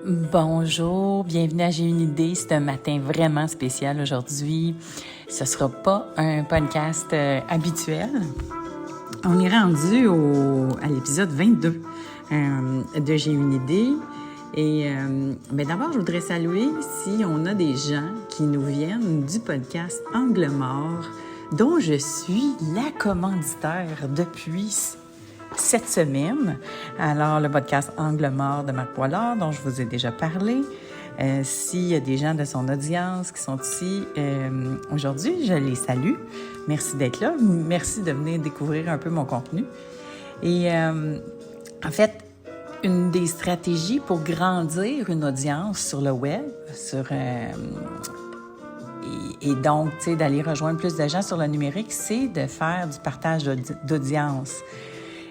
Bonjour, bienvenue à J'ai une idée. C'est un matin vraiment spécial aujourd'hui. Ce sera pas un podcast habituel. On est rendu à l'épisode 22 de J'ai une idée. Et d'abord, je voudrais saluer si on a des gens qui nous viennent du podcast Angle mort, dont je suis la commanditaire depuis cette semaine. Alors, le podcast Angle mort de Marc Poilard, dont je vous ai déjà parlé. S'il y a des gens de son audience qui sont ici aujourd'hui, je les salue. Merci d'être là. Merci de venir découvrir un peu mon contenu. Et en fait, une des stratégies pour grandir une audience sur le web, et donc, tu sais, d'aller rejoindre plus de gens sur le numérique, c'est de faire du partage d'audience.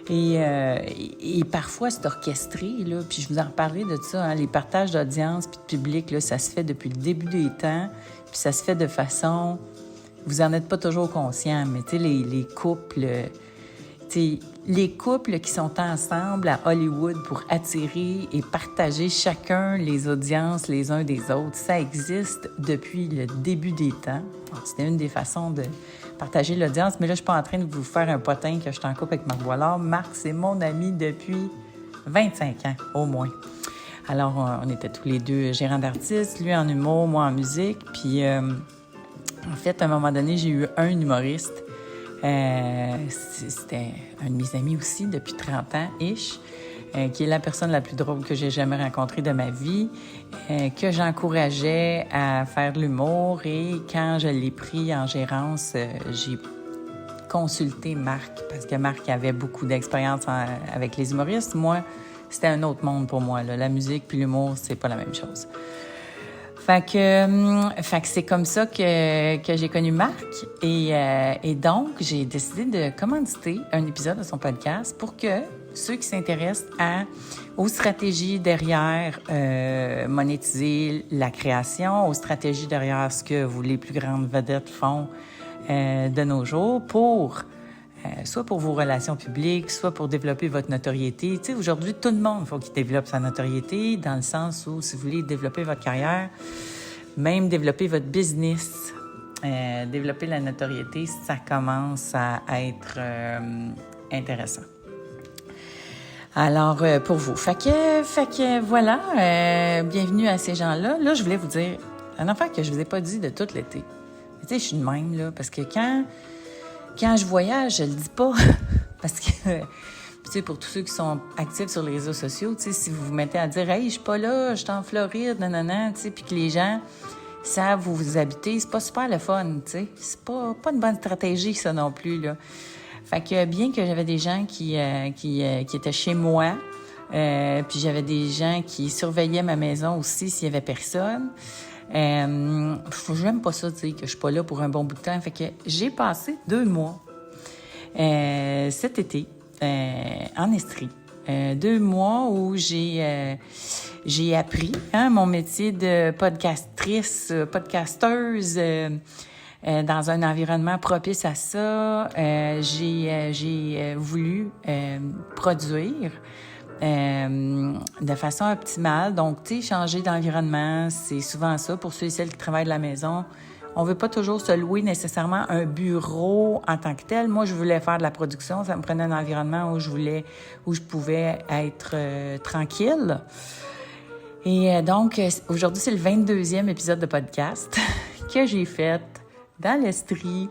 Et parfois, c'est orchestré, là, puis je vous en reparlerai de ça, hein, les partages d'audience puis de public, là, ça se fait depuis le début des temps, puis ça se fait de façon... Vous en êtes pas toujours conscient, mais tu sais, les couples... les couples qui sont ensemble à Hollywood pour attirer et partager chacun les audiences les uns des autres, ça existe depuis le début des temps. C'était une des façons de partager l'audience, mais là, je suis pas en train de vous faire un potin que je suis en couple avec Marc Poilard. Marc, c'est mon ami depuis 25 ans, au moins. Alors, on était tous les deux gérants d'artistes, lui en humour, moi en musique. Puis, en fait, à un moment donné, j'ai eu un humoriste. C'était un de mes amis aussi depuis 30 ans-ish, qui est la personne la plus drôle que j'ai jamais rencontrée de ma vie, que j'encourageais à faire de l'humour. Et quand je l'ai pris en gérance, j'ai consulté Marc, parce que Marc avait beaucoup d'expérience avec les humoristes. Moi, c'était un autre monde pour moi, là. La musique puis l'humour, c'est pas la même chose. Fait que c'est comme ça que j'ai connu Marc. Et donc, j'ai décidé de commanditer un épisode de son podcast pour que ceux qui s'intéressent aux stratégies derrière monétiser la création, aux stratégies derrière ce que les plus grandes vedettes font de nos jours soit pour vos relations publiques, soit pour développer votre notoriété. Tu sais, aujourd'hui, tout le monde, il faut qu'il développe sa notoriété, dans le sens où, si vous voulez développer votre carrière, même développer votre business, développer la notoriété, ça commence à être intéressant. Alors, pour vous. Fait que voilà, bienvenue à ces gens-là. Là, je voulais vous dire un affaire que je vous ai pas dit de tout l'été. Tu sais, je suis de même, là, parce que quand je voyage, je le dis pas. Parce que, tu sais, pour tous ceux qui sont actifs sur les réseaux sociaux, tu sais, si vous vous mettez à dire « Hey, je suis pas là, je suis en Floride, nanana », tu sais, puis que les gens savent où vous habitez, c'est pas super le fun, tu sais. C'est pas une bonne stratégie, ça non plus, là. Fait que bien que j'avais des gens qui étaient chez moi, puis j'avais des gens qui surveillaient ma maison aussi s'il y avait personne, j'aime pas ça, tu sais, que je suis pas là pour un bon bout de temps. Fait que j'ai passé 2 mois cet été en Estrie. 2 mois où j'ai appris mon métier de podcasteuse dans un environnement propice à ça. J'ai voulu produire de façon optimale. Donc, tu sais, changer d'environnement, c'est souvent ça. Pour ceux et celles qui travaillent de la maison, on veut pas toujours se louer nécessairement un bureau en tant que tel. Moi, je voulais faire de la production. Ça me prenait un environnement où je pouvais être tranquille. Et donc, aujourd'hui, c'est le 22e épisode de podcast que j'ai fait dans l'Estrie,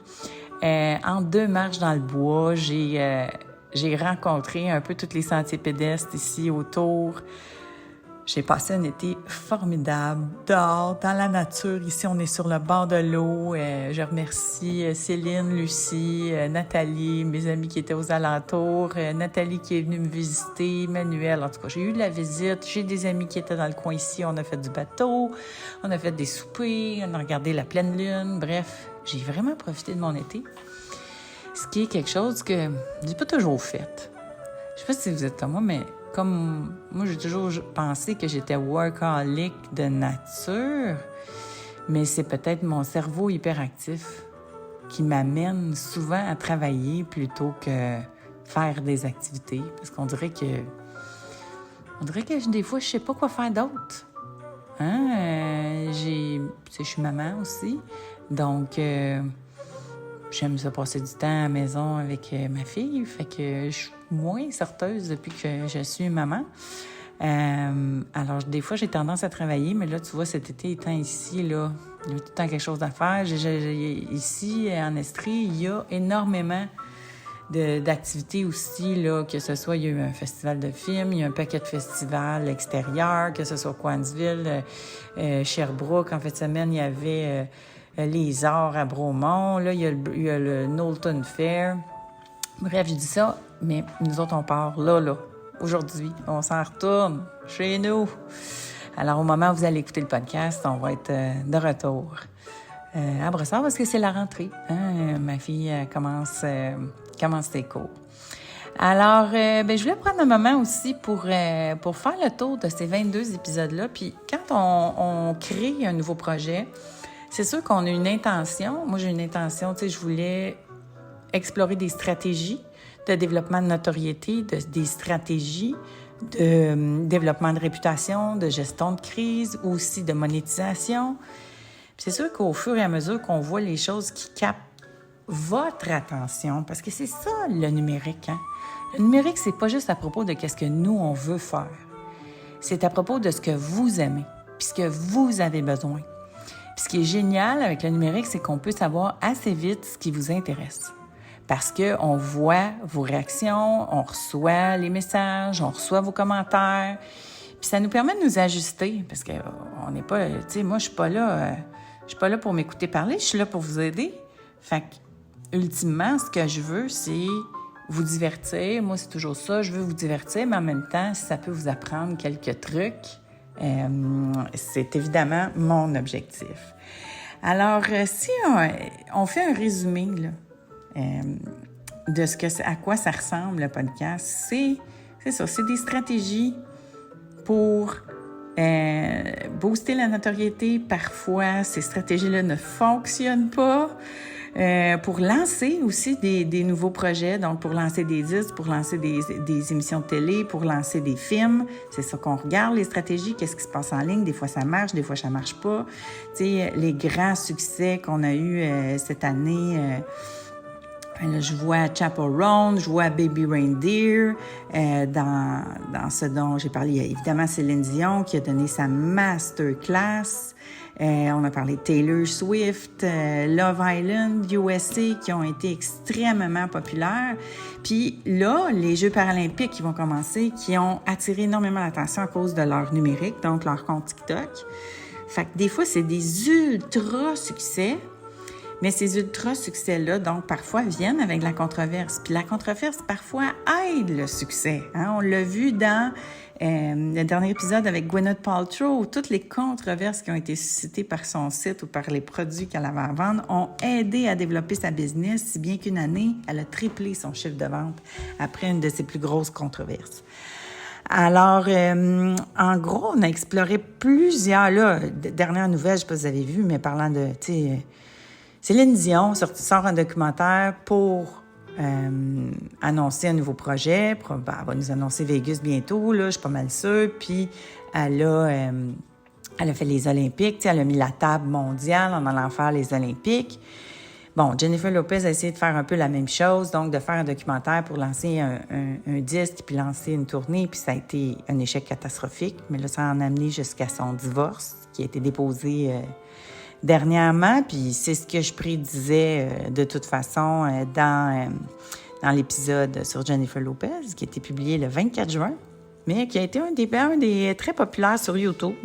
en 2 marches dans le bois. J'ai rencontré un peu tous les sentiers pédestres ici autour. J'ai passé un été formidable, dehors, dans la nature. Ici, on est sur le bord de l'eau. Je remercie Céline, Lucie, Nathalie, mes amis qui étaient aux alentours, Nathalie qui est venue me visiter, Manuel. En tout cas, j'ai eu de la visite. J'ai des amis qui étaient dans le coin ici. On a fait du bateau, on a fait des soupers, on a regardé la pleine lune. Bref, j'ai vraiment profité de mon été. Ce qui est quelque chose que j'ai pas toujours fait. Je sais pas si vous êtes comme moi, mais comme moi, j'ai toujours pensé que j'étais workaholic de nature, mais c'est peut-être mon cerveau hyperactif qui m'amène souvent à travailler plutôt que faire des activités. Parce qu'on dirait que des fois, je sais pas quoi faire d'autre. Hein? Je suis maman aussi. Donc, j'aime ça passer du temps à la maison avec ma fille. Fait que je suis moins sorteuse depuis que je suis maman. Alors, des fois, j'ai tendance à travailler, mais là, tu vois, cet été étant ici, là, il y a tout le temps quelque chose à faire. Ici, en Estrie, il y a énormément d'activités aussi, là, que ce soit, il y a eu un festival de films, il y a un paquet de festivals extérieurs, que ce soit Coansville, Sherbrooke. En fin de semaine, il y avait les Arts à Bromont. Là, il y a le Knowlton Fair. Bref, je dis ça, mais nous autres, on part là. Aujourd'hui, on s'en retourne chez nous. Alors, au moment où vous allez écouter le podcast, on va être de retour à Brossard parce que c'est la rentrée. Hein? Ma fille commence ses cours. Alors, je voulais prendre un moment aussi pour faire le tour de ces 22 épisodes-là. Puis, quand on crée un nouveau projet, c'est sûr qu'on a une intention. Moi, j'ai une intention, je voulais explorer des stratégies de développement de notoriété, des stratégies de développement de réputation, de gestion de crise, ou aussi de monétisation. Puis c'est sûr qu'au fur et à mesure qu'on voit les choses qui captent votre attention, parce que c'est ça le numérique, hein? Le numérique, c'est pas juste à propos de ce que nous, on veut faire. C'est à propos de ce que vous aimez, puis ce que vous avez besoin. Puis ce qui est génial avec le numérique, c'est qu'on peut savoir assez vite ce qui vous intéresse. Parce qu'on voit vos réactions, on reçoit les messages, on reçoit vos commentaires. Puis ça nous permet de nous ajuster, parce qu'on n'est pas... Tu sais, moi, je suis pas là pour m'écouter parler, je suis là pour vous aider. Fait que, ultimement, ce que je veux, c'est vous divertir. Moi, c'est toujours ça, je veux vous divertir, mais en même temps, si ça peut vous apprendre quelques trucs, c'est évidemment mon objectif. Alors, si on fait un résumé, là, de à quoi ça ressemble le podcast, c'est ça, c'est des stratégies pour booster la notoriété. Parfois, ces stratégies-là ne fonctionnent pas. Pour lancer aussi des nouveaux projets, donc pour lancer des disques, pour lancer des émissions de télé, pour lancer des films. C'est ça qu'on regarde, les stratégies, qu'est-ce qui se passe en ligne. Des fois, ça marche, des fois, ça marche pas. Tu sais, les grands succès qu'on a eus cette année... Là, je vois Chapel Roan, je vois Baby Reindeer, dans ce dont j'ai parlé. Il y a évidemment Céline Dion qui a donné sa masterclass. On a parlé de Taylor Swift, Love Island, USA, qui ont été extrêmement populaires. Puis là, les Jeux paralympiques qui vont commencer, qui ont attiré énormément l'attention à cause de leur numérique, donc leur compte TikTok. Fait que des fois, c'est des ultra succès. Mais ces ultra-succès-là, donc, parfois, viennent avec la controverse. Puis la controverse, parfois, aide le succès. Hein? On l'a vu dans le dernier épisode avec Gwyneth Paltrow, toutes les controverses qui ont été suscitées par son site ou par les produits qu'elle avait à vendre ont aidé à développer sa business, si bien qu'une année, elle a triplé son chiffre de vente après une de ses plus grosses controverses. Alors, en gros, on a exploré plusieurs, là, dernière nouvelle, je ne sais pas si vous avez vu, mais parlant de, tu sais... Céline Dion sort un documentaire pour annoncer un nouveau projet. Elle va nous annoncer Vegas bientôt, là, je suis pas mal sûre. Puis elle a fait les Olympiques, elle a mis la table mondiale en allant faire les Olympiques. Bon, Jennifer Lopez a essayé de faire un peu la même chose, donc de faire un documentaire pour lancer un disque, puis lancer une tournée, puis ça a été un échec catastrophique. Mais là, ça en a amené jusqu'à son divorce, qui a été déposé... dernièrement, puis c'est ce que je prédisais de toute façon dans l'épisode sur Jennifer Lopez, qui a été publié le 24 juin, mais qui a été un des très populaires sur YouTube.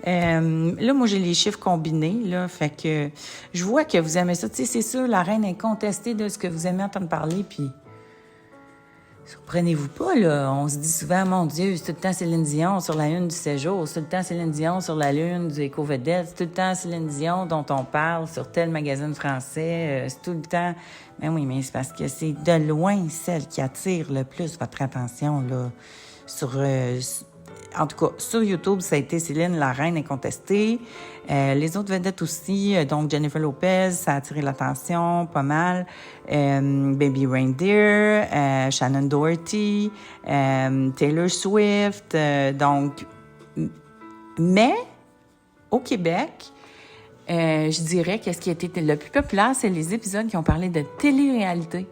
Là, moi, j'ai les chiffres combinés, là, fait que je vois que vous aimez ça. Tu sais, c'est sûr, la reine incontestée de ce que vous aimez entendre parler, puis surprenez-vous pas, là. On se dit souvent, mon Dieu, c'est tout le temps Céline Dion sur la une du séjour, c'est tout le temps Céline Dion sur la lune du Éco-Vedette, c'est tout le temps Céline Dion dont on parle sur tel magazine français, c'est tout le temps... Mais oui, mais c'est parce que c'est de loin celle qui attire le plus votre attention, là, en tout cas, sur YouTube, ça a été Céline, la reine incontestée. Les autres vedettes aussi, donc Jennifer Lopez, ça a attiré l'attention pas mal. Baby Reindeer, Shannon Doherty, Taylor Swift. Donc, mais au Québec, je dirais que ce qui a été le plus populaire, c'est les épisodes qui ont parlé de télé-réalité.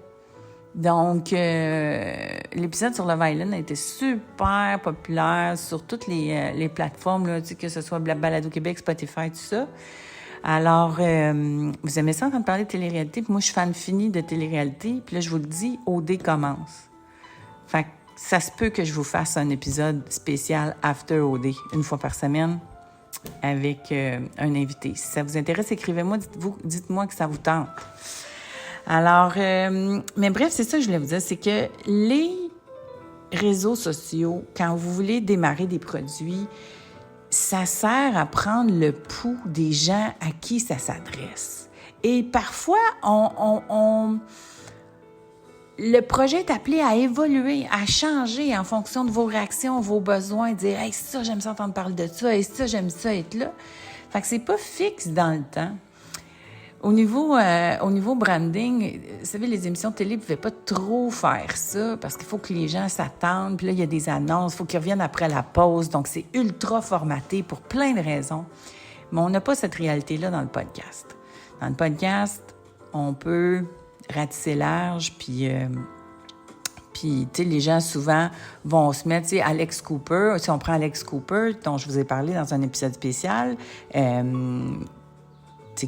Donc, l'épisode sur Love Island a été super populaire sur toutes les plateformes, là, que ce soit Balado Québec, Spotify, tout ça. Alors, vous aimez ça entendre parler de télé-réalité? Puis moi, je suis fan fini de télé-réalité. Puis là, je vous le dis, OD commence. Fait que ça se peut que je vous fasse un épisode spécial After OD, une fois par semaine, avec un invité. Si ça vous intéresse, écrivez-moi, dites-moi que ça vous tente. Alors, mais bref, c'est ça que je voulais vous dire, c'est que les réseaux sociaux, quand vous voulez démarrer des produits, ça sert à prendre le pouls des gens à qui ça s'adresse. Et parfois, le projet est appelé à évoluer, à changer en fonction de vos réactions, vos besoins, dire « Hey, ça, j'aime ça entendre parler de ça, et ça, j'aime ça être là. » Fait que c'est pas fixe dans le temps. Au niveau branding, vous savez, les émissions de télé ne pouvaient pas trop faire ça parce qu'il faut que les gens s'attendent. Puis là, il y a des annonces, il faut qu'ils reviennent après la pause. Donc, c'est ultra formaté pour plein de raisons. Mais on n'a pas cette réalité-là dans le podcast. Dans le podcast, on peut ratisser large, puis tu sais, les gens, souvent, vont se mettre, tu sais, Alex Cooper. Si on prend Alex Cooper, dont je vous ai parlé dans un épisode spécial,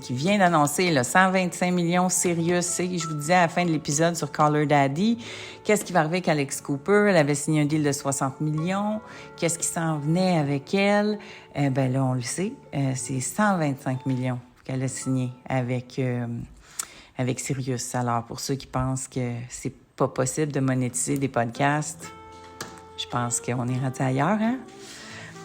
qui vient d'annoncer là, 125 millions Sirius. Je vous disais à la fin de l'épisode sur Caller Daddy, qu'est-ce qui va arriver avec Alex Cooper? Elle avait signé un deal de 60 millions. Qu'est-ce qui s'en venait avec elle? Ben là, on le sait, c'est 125 millions qu'elle a signé avec Sirius. Alors, pour ceux qui pensent que c'est pas possible de monétiser des podcasts, je pense qu'on est rendu ailleurs, hein?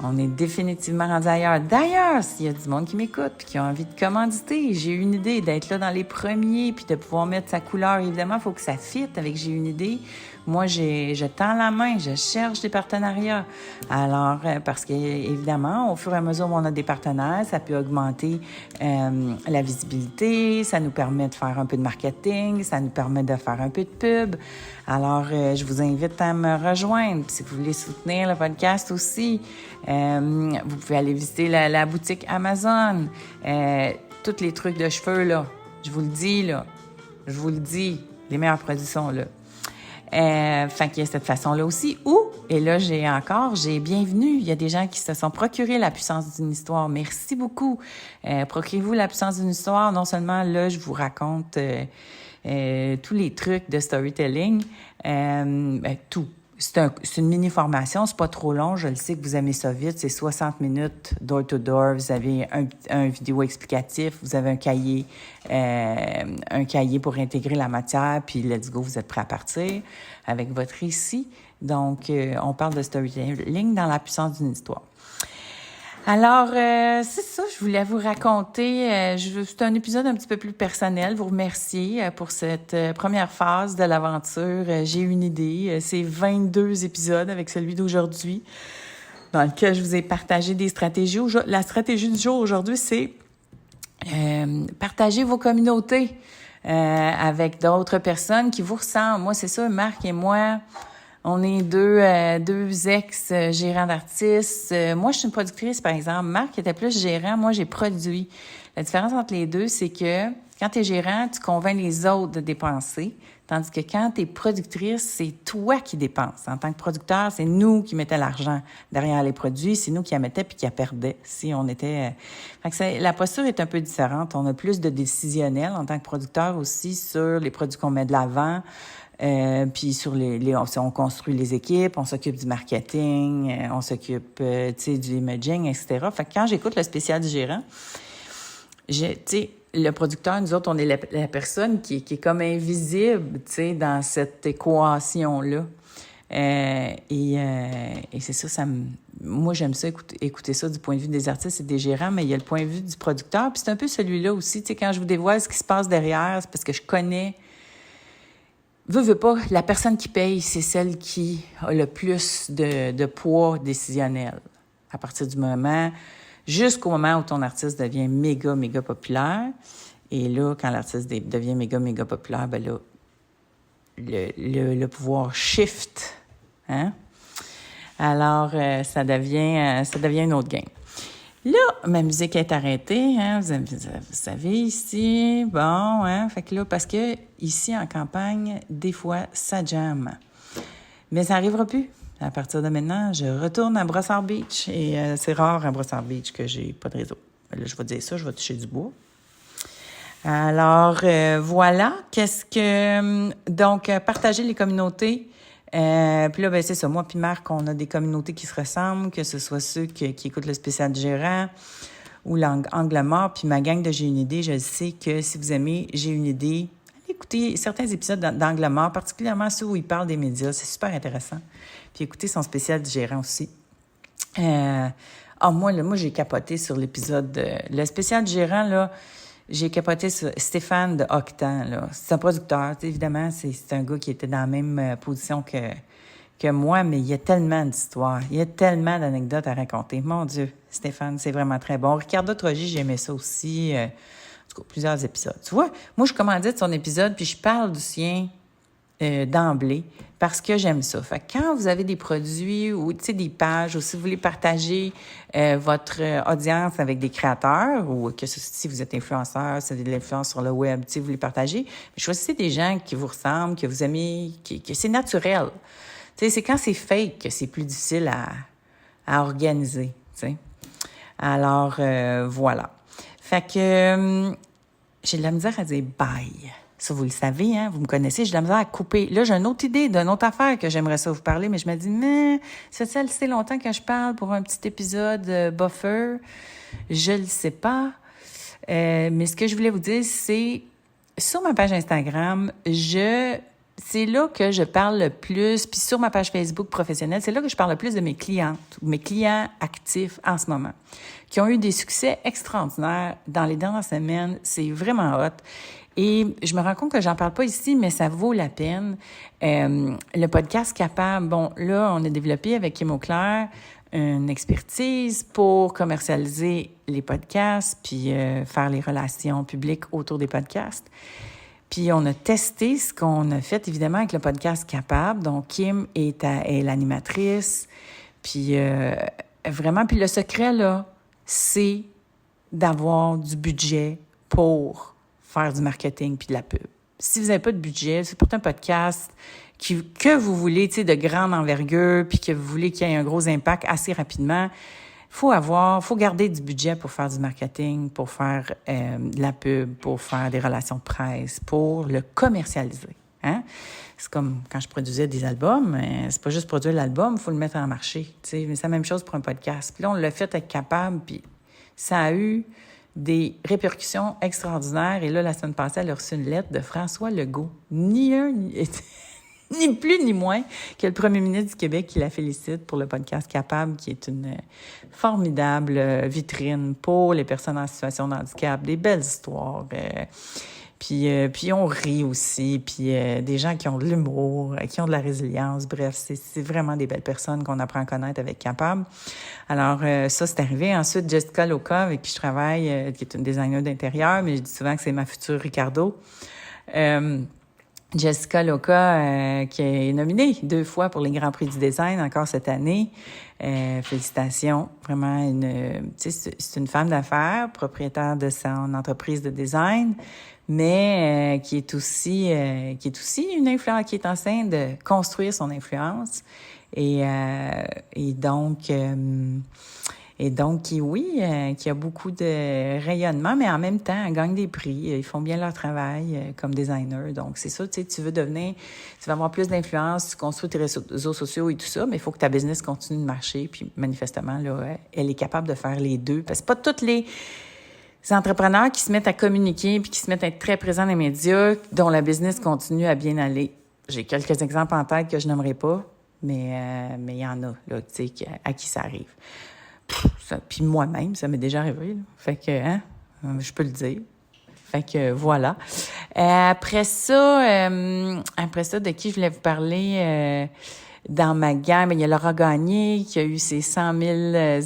On est définitivement rendu ailleurs. D'ailleurs, s'il y a du monde qui m'écoute et qui a envie de commanditer, j'ai une idée d'être là dans les premiers puis de pouvoir mettre sa couleur. Évidemment, il faut que ça fitte avec j'ai une idée. Moi, je tends la main, je cherche des partenariats. Alors, parce que évidemment, au fur et à mesure où on a des partenaires, ça peut augmenter la visibilité, ça nous permet de faire un peu de marketing, ça nous permet de faire un peu de pub. Alors, je vous invite à me rejoindre. Si vous voulez soutenir le podcast aussi, vous pouvez aller visiter la boutique Amazon. Tous les trucs de cheveux, là, je vous le dis, les meilleurs produits sont là. Fait qu'il y a cette façon-là aussi. Et là, j'ai bienvenue. Il y a des gens qui se sont procurés la puissance d'une histoire. Merci beaucoup. Procurez-vous la puissance d'une histoire. Non seulement, là, je vous raconte tous les trucs de storytelling, tout. C'est une mini-formation, c'est pas trop long, je le sais que vous aimez ça vite, c'est 60 minutes door-to-door, vous avez un vidéo explicatif, vous avez un cahier pour intégrer la matière, puis let's go, vous êtes prêts à partir avec votre récit. Donc, on parle de storytelling dans la puissance d'une histoire. Alors, c'est ça, je voulais vous raconter, c'est un épisode un petit peu plus personnel, vous remercier pour cette première phase de l'aventure. J'ai une idée, c'est 22 épisodes avec celui d'aujourd'hui, dans lequel je vous ai partagé des stratégies. La stratégie du jour aujourd'hui, c'est partager vos communautés avec d'autres personnes qui vous ressemblent. Moi, c'est ça, Marc et moi, on est deux ex-gérants d'artistes. Moi, je suis une productrice, par exemple. Marc était plus gérant. Moi, j'ai produit. La différence entre les deux, c'est que quand tu es gérant, tu convaincs les autres de dépenser. Tandis que quand tu es productrice, c'est toi qui dépenses. En tant que producteur, c'est nous qui mettions l'argent derrière les produits. C'est nous qui la mettaient puis qui la perdaient. Si on était... Fait que la posture est un peu différente. On a plus de décisionnel en tant que producteur aussi sur les produits qu'on met de l'avant. Puis sur on construit les équipes, on s'occupe du marketing, on s'occupe du imaging, etc. Fait que quand j'écoute le spécial du gérant, le producteur, nous autres, on est la personne qui est comme invisible, dans cette équation-là. Et c'est ça, moi, j'aime ça, écouter ça du point de vue des artistes et des gérants, mais il y a le point de vue du producteur. Puis c'est un peu celui-là aussi, quand je vous dévoile ce qui se passe derrière, c'est parce que je connais. Veux pas, la personne qui paye, c'est celle qui a le plus de poids décisionnel. À partir du moment, jusqu'au moment où ton artiste devient méga, méga populaire. Et là, quand l'artiste devient méga, méga populaire, ben là, le pouvoir shift. Hein? Alors, ça devient une autre game. Là, ma musique est arrêtée, hein, vous savez ici. Bon, hein, fait que là, parce que ici, en campagne, des fois, ça jamme. Mais ça n'arrivera plus. À partir de maintenant, je retourne à Brossard Beach. Et c'est rare à Brossard Beach que j'ai pas de réseau. Là, je vais dire ça, je vais toucher du bois. Alors, voilà. Donc, partager les communautés. Puis là, ben c'est ça. Moi puis Marc, on a des communautés qui se ressemblent, que ce soit ceux qui écoutent le spécial du gérant ou l'angle mort. Puis ma gang de J'ai une idée, je sais que si vous aimez J'ai une idée, allez écouter certains épisodes d'angle mort, particulièrement ceux où il parle des médias. C'est super intéressant. Puis écoutez son spécial du gérant aussi. Moi, j'ai capoté sur l'épisode. Le spécial du gérant, là, j'ai capoté sur Stéphane de Octan, là. C'est un producteur, évidemment. C'est un gars qui était dans la même position que moi, mais il y a tellement d'histoires. Il y a tellement d'anecdotes à raconter. Mon Dieu, Stéphane, c'est vraiment très bon. Ricardo Trogi, j'aimais ça aussi. En tout cas, plusieurs épisodes. Tu vois, moi, je commandite son épisode, puis je parle du sien d'emblée parce que j'aime ça. Fait que quand vous avez des produits ou des pages ou si vous voulez partager votre audience avec des créateurs ou que si vous êtes influenceur, c'est de l'influence sur le web, vous voulez partager, choisissez des gens qui vous ressemblent, que vous aimez, que c'est naturel. C'est quand c'est fake que c'est plus difficile à organiser. T'sais. Alors, voilà. Fait que j'ai de la misère à dire bye. Ça, vous le savez, hein, vous me connaissez, j'ai de la misère à couper. Là, j'ai une autre idée d'une autre affaire que j'aimerais ça vous parler, mais je me dis, mais ça fait assez longtemps que je parle pour un petit épisode buffer. Je le sais pas. Mais ce que je voulais vous dire, c'est sur ma page Instagram, c'est là que je parle le plus, puis sur ma page Facebook professionnelle, c'est là que je parle le plus de mes clientes, ou mes clients actifs en ce moment, qui ont eu des succès extraordinaires dans les dernières semaines. C'est vraiment hot. Et je me rends compte que j'en parle pas ici, mais ça vaut la peine. Le podcast Capable, bon, là, on a développé avec Kim Auclair une expertise pour commercialiser les podcasts puis faire les relations publiques autour des podcasts. Puis on a testé ce qu'on a fait, évidemment, avec le podcast Capable. Donc, Kim est l'animatrice. Puis vraiment, puis le secret, là, c'est d'avoir du budget pour faire du marketing puis de la pub. Si vous n'avez pas de budget, c'est pour un podcast que vous voulez, de grande envergure, puis que vous voulez qu'il y ait un gros impact assez rapidement, faut garder du budget pour faire du marketing, pour faire de la pub, pour faire des relations de presse, pour le commercialiser. Hein? C'est comme quand je produisais des albums, c'est pas juste produire l'album, il faut le mettre en marché. Mais c'est la même chose pour un podcast. Puis là, on l'a fait être capable, puis ça a eu des répercussions extraordinaires. Et là, la semaine passée, elle a reçu une lettre de François Legault. Ni plus ni moins que le premier ministre du Québec qui la félicite pour le podcast Capable, qui est une formidable vitrine pour les personnes en situation de handicap. Des belles histoires. Puis on rit aussi, puis des gens qui ont de l'humour, qui ont de la résilience. Bref, c'est vraiment des belles personnes qu'on apprend à connaître avec Capable. Alors, ça, c'est arrivé. Ensuite, Jessica Loca, avec qui je travaille, qui est une designer d'intérieur, mais je dis souvent que c'est ma future Ricardo. Jessica Loca, qui est nominée 2 fois pour les Grands Prix du design, encore cette année. Félicitations. Vraiment, c'est une femme d'affaires, propriétaire de son entreprise de design, mais qui est aussi une influence, qui est en train de construire son influence. Et donc, qui a beaucoup de rayonnement, mais en même temps, elle gagne des prix. Ils font bien leur travail comme designer. Donc, c'est ça, tu vas avoir plus d'influence, tu construis tes réseaux sociaux et tout ça, mais il faut que ta business continue de marcher. Puis, manifestement, là, elle est capable de faire les deux. Parce que c'est pas tous les entrepreneurs qui se mettent à communiquer puis qui se mettent à être très présents dans les médias, dont la business continue à bien aller. J'ai quelques exemples en tête que je n'aimerais pas, mais il y en a, là, tu sais, à qui ça arrive. Puis moi-même, ça m'est déjà arrivé. Là. Fait que, je peux le dire. Fait que, voilà. Après ça, de qui je voulais vous parler dans ma gamme, il y a Laura Gagné qui a eu ses 100 000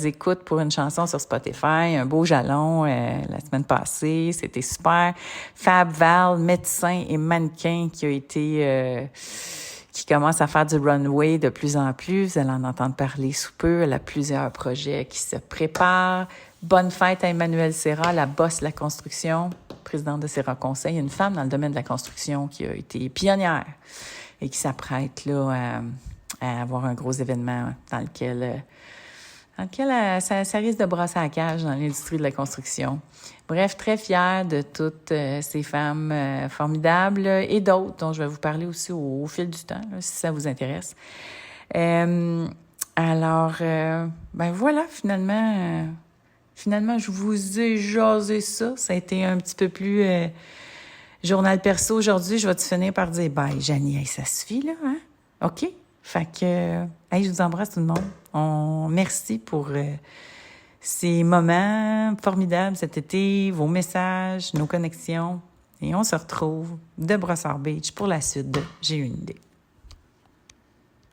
écoutes pour une chanson sur Spotify. Un beau jalon la semaine passée. C'était super. Fab Val, médecin et mannequin qui qui commence à faire du runway de plus en plus. Vous allez en entendre parler sous peu. Elle a plusieurs projets qui se préparent. Bonne fête à Emmanuelle Serra, la boss de la construction, présidente de Serra Conseil, une femme dans le domaine de la construction qui a été pionnière et qui s'apprête là à avoir un gros événement dans lequel ça risque de brasser à la cage dans l'industrie de la construction. Bref, très fière de toutes ces femmes formidables et d'autres dont je vais vous parler aussi au fil du temps, là, si ça vous intéresse. Alors, voilà, finalement, je vous ai jasé ça. Ça a été un petit peu plus journal perso aujourd'hui. Je vais te finir par dire, bye, Janie, ça suffit, là, hein? OK? Fait que, je vous embrasse tout le monde. Merci pour ces moments formidables cet été, vos messages, nos connexions. Et on se retrouve de Brossard Beach pour la suite de J'ai une idée.